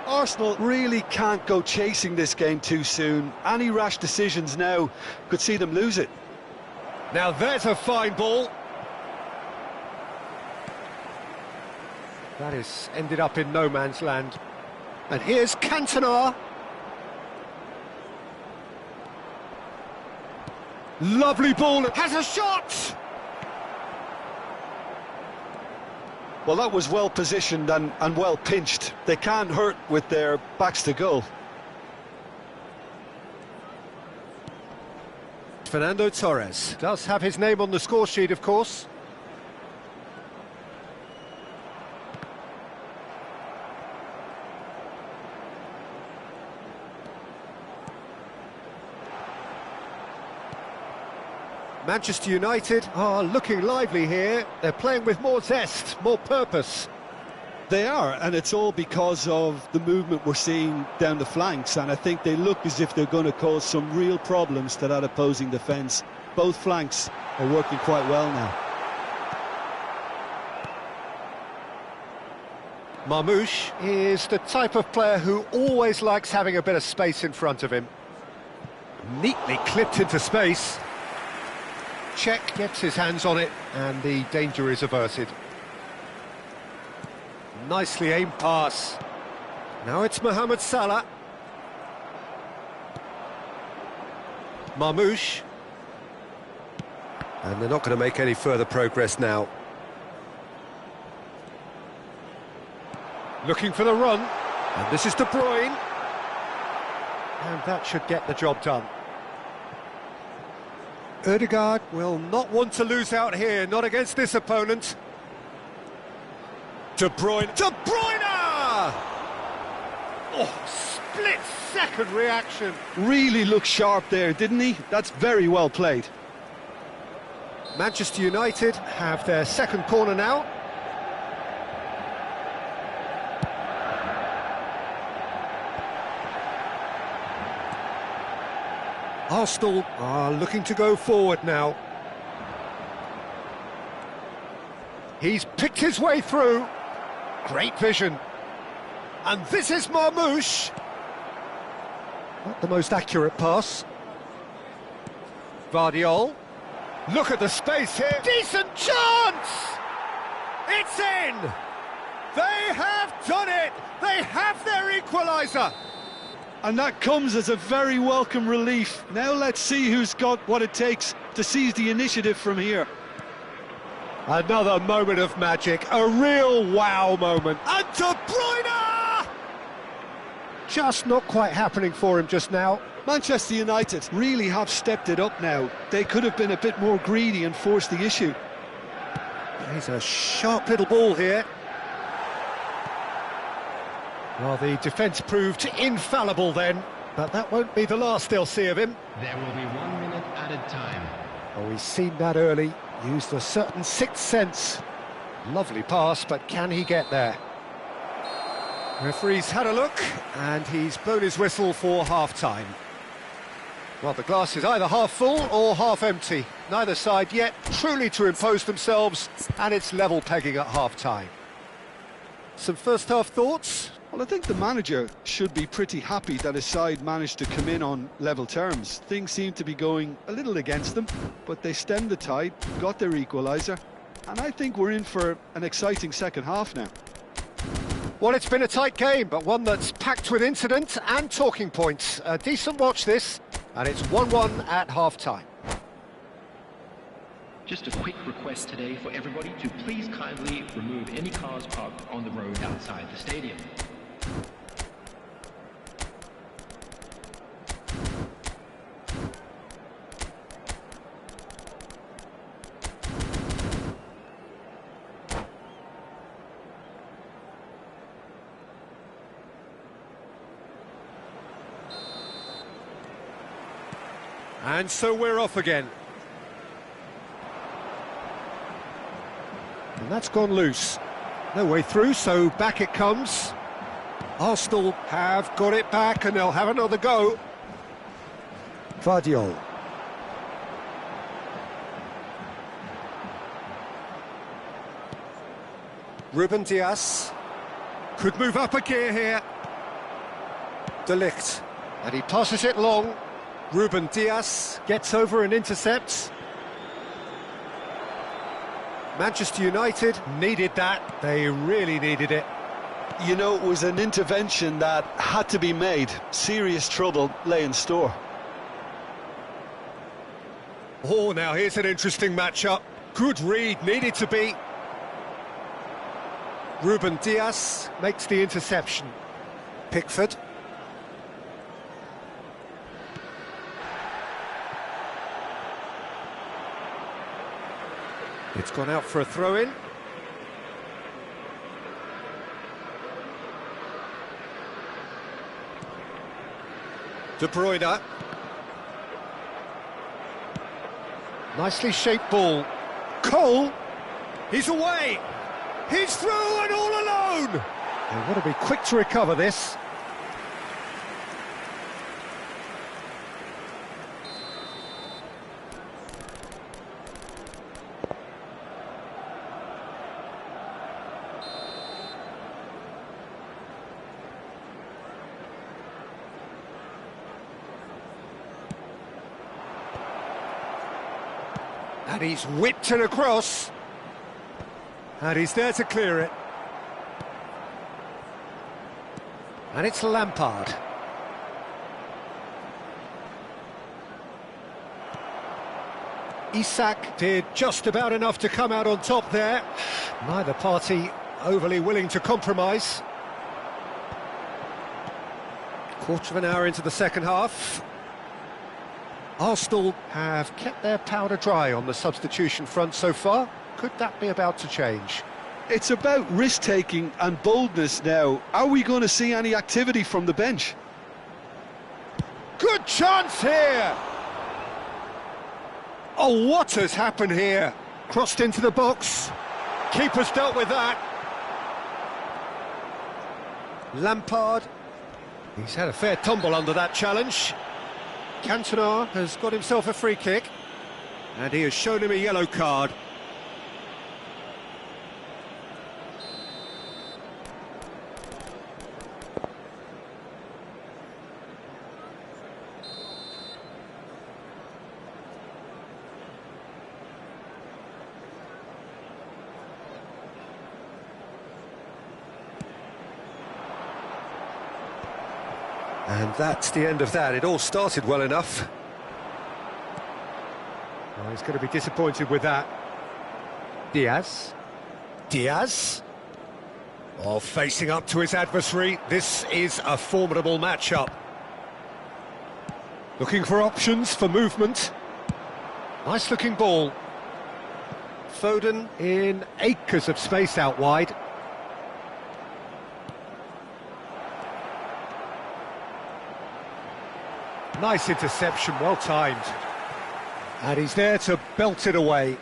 Arsenal really can't go chasing this game too soon. Any rash decisions now could see them lose it. Now there's a fine ball. That has ended up in no man's land. And here's Cantona. Lovely ball, has a shot! Well, that was well positioned and well pinched. They can't hurt with their backs to goal. Fernando Torres does have his name on the score sheet, of course. Manchester United are looking lively here. They're playing with more zest, more purpose. They are, and it's all because of the movement we're seeing down the flanks, and I think they look as if they're going to cause some real problems to that opposing defence. Both flanks are working quite well now. Marmoush is the type of player who always likes having a bit of space in front of him. Neatly clipped into space. Czech gets his hands on it, and the danger is averted. Nicely aimed pass. Now it's Mohamed Salah. Marmoush. And they're not going to make any further progress now. Looking for the run. And this is De Bruyne. And that should get the job done. Ødegaard will not want to lose out here, not against this opponent. De Bruyne. De Bruyne! Oh, split-second reaction. Really looked sharp there, didn't he? That's very well played. Manchester United have their second corner now. Arsenal are looking to go forward now. He's picked his way through. Great vision. And this is Marmoush. Not the most accurate pass. Vardiol. Look at the space here. Decent chance! It's in! They have done it! They have their equaliser! And that comes as a very welcome relief. Now let's see who's got what it takes to seize the initiative from here. Another moment of magic, a real wow moment. And De Bruyne! Just not quite happening for him just now. Manchester United really have stepped it up now. They could have been a bit more greedy and forced the issue. He's a sharp little ball here. Well, the defence proved infallible then, but that won't be the last they'll see of him. There will be 1 minute added time. Oh, he's seen that early, used a certain sixth sense. Lovely pass, but can he get there? Referee's had a look, and he's blown his whistle for half-time. Well, the glass is either half full or half empty. Neither side yet truly to impose themselves, and it's level pegging at half-time. Some first-half thoughts? Well, I think the manager should be pretty happy that his side managed to come in on level terms. Things seem to be going a little against them, but they stemmed the tide, got their equaliser, and I think we're in for an exciting second half now. Well, it's been a tight game, but one that's packed with incident and talking points. A decent watch this, and it's 1-1 at half-time. Just a quick request today for everybody to please kindly remove any cars parked on the road outside the stadium. And so we're off again. And that's gone loose. No way through, so back it comes. Arsenal have got it back and they'll have another go. Vardiol. Ruben Dias. Could move up a gear here. De Ligt. And he passes it long. Ruben Dias gets over and intercepts. Manchester United needed that. They really needed it. You know, it was an intervention that had to be made. Serious trouble lay in store. Oh, now here's an interesting matchup. Good read, needed to be. Ruben Dias makes the interception. Pickford. It's gone out for a throw-in. De Bruyne. Nicely shaped ball. Cole. He's away. He's through and all alone. They've got to be quick to recover this. And he's whipped it across. And he's there to clear it. And it's Lampard. Isak did just about enough to come out on top there. Neither party overly willing to compromise. Quarter of an hour into the second half. Arsenal have kept their powder dry on the substitution front so far. Could that be about to change? It's about risk-taking and boldness now. Are we going to see any activity from the bench? Good chance here! Oh, what has happened here? Crossed into the box. Keeper's dealt with that. Lampard. He's had a fair tumble under that challenge. Cantona has got himself a free kick. And he has shown him a yellow card. And that's the end of that. It all started well enough. Well, he's going to be disappointed with that. Diaz. Diaz. Oh, facing up to his adversary. This is a formidable matchup. Looking for options for movement. Nice looking ball. Foden in acres of space out wide. Nice interception, well timed. And he's there to belt it away.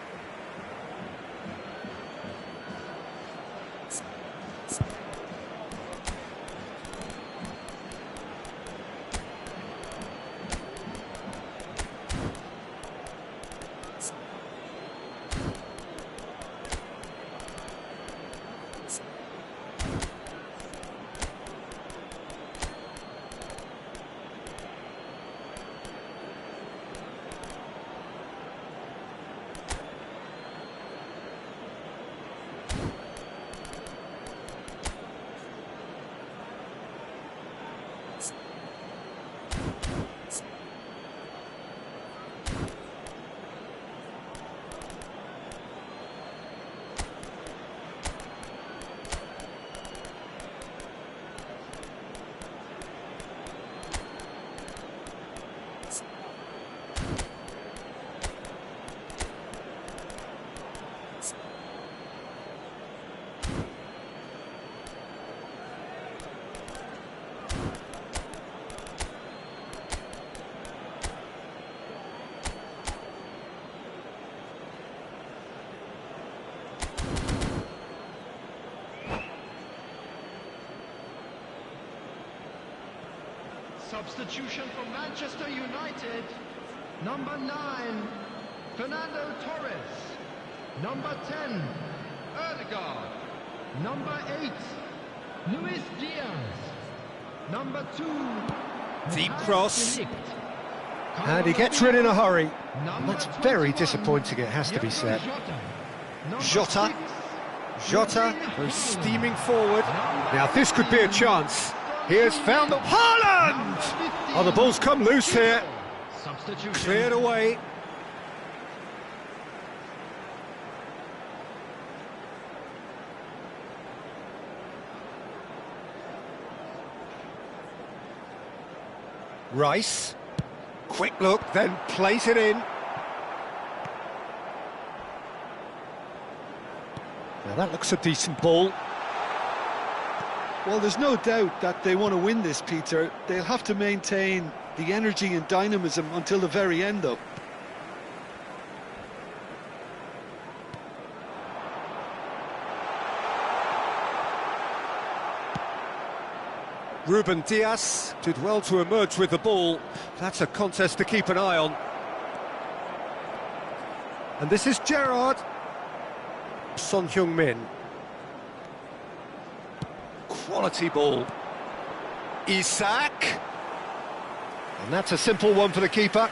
Substitution for Manchester United. Number 9, Fernando Torres. Number 10, Erdegaard. Number 8, Luis Diaz. Number 2, Deep cross. And he gets rid in a hurry. That's very disappointing, it has to be said. Jota. Jota goes steaming forward. Now this could be a chance. He has found the... Haaland! Oh, the ball's come loose here. Cleared away. Rice. Quick look, then plays it in. Now that looks a decent ball. Well, there's no doubt that they want to win this, Peter. They'll have to maintain the energy and dynamism until the very end, though. Ruben Diaz did well to emerge with the ball. That's a contest to keep an eye on. And this is Gerrard. Son Heung-min. Quality ball. Isak. And that's a simple one for the keeper.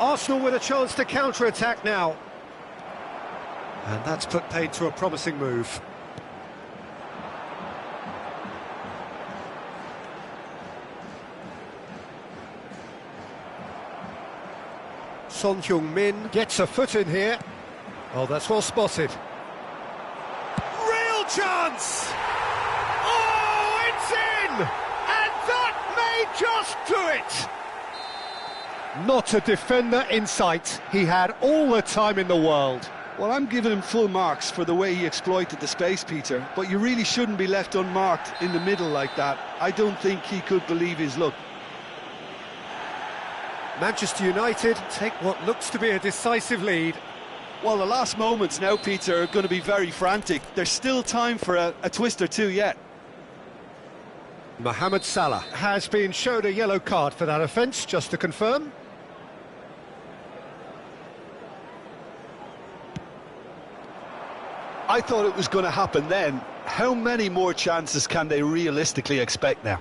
Arsenal with a chance to counter-attack now. And that's put paid to a promising move. Son Heung-min gets a foot in here. Oh, that's well spotted. Real chance! Oh, it's in! And that may just do it! Not a defender in sight. He had all the time in the world. Well, I'm giving him full marks for the way he exploited the space, Peter, but you really shouldn't be left unmarked in the middle like that. I don't think he could believe his luck. Manchester United take what looks to be a decisive lead. Well, the last moments now, Peter, are going to be very frantic. There's still time for a twist or two yet. Mohamed Salah has been showed a yellow card for that offence, just to confirm. I thought it was going to happen then. How many more chances can they realistically expect now?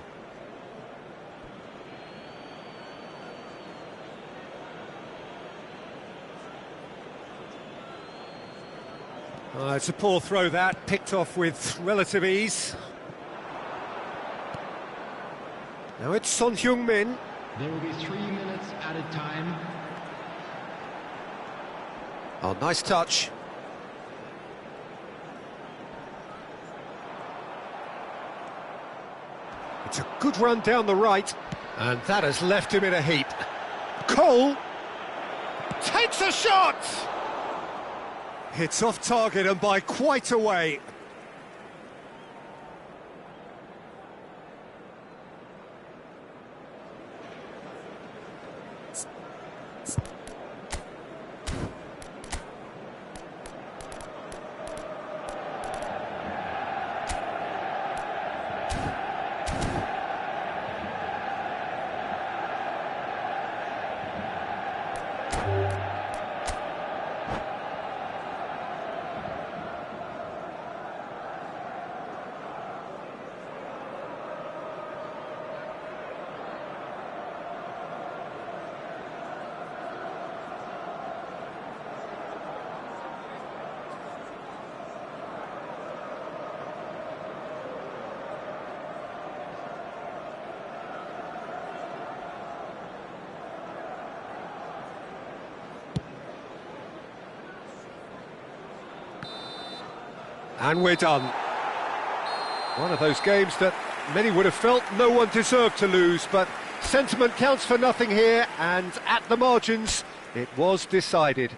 It's a poor throw that, picked off with relative ease. Now it's Son Heung-min. There will be 3 minutes added time. Oh, nice touch. It's a good run down the right, and that has left him in a heap. Cole takes a shot! It's off target and by quite a way. And we're done. One of those games that many would have felt no one deserved to lose, but sentiment counts for nothing here, and at the margins, it was decided.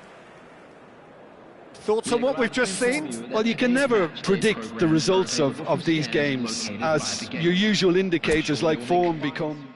Thoughts on what we've just seen? Well, you can never predict the results of these games, as your usual indicators like form become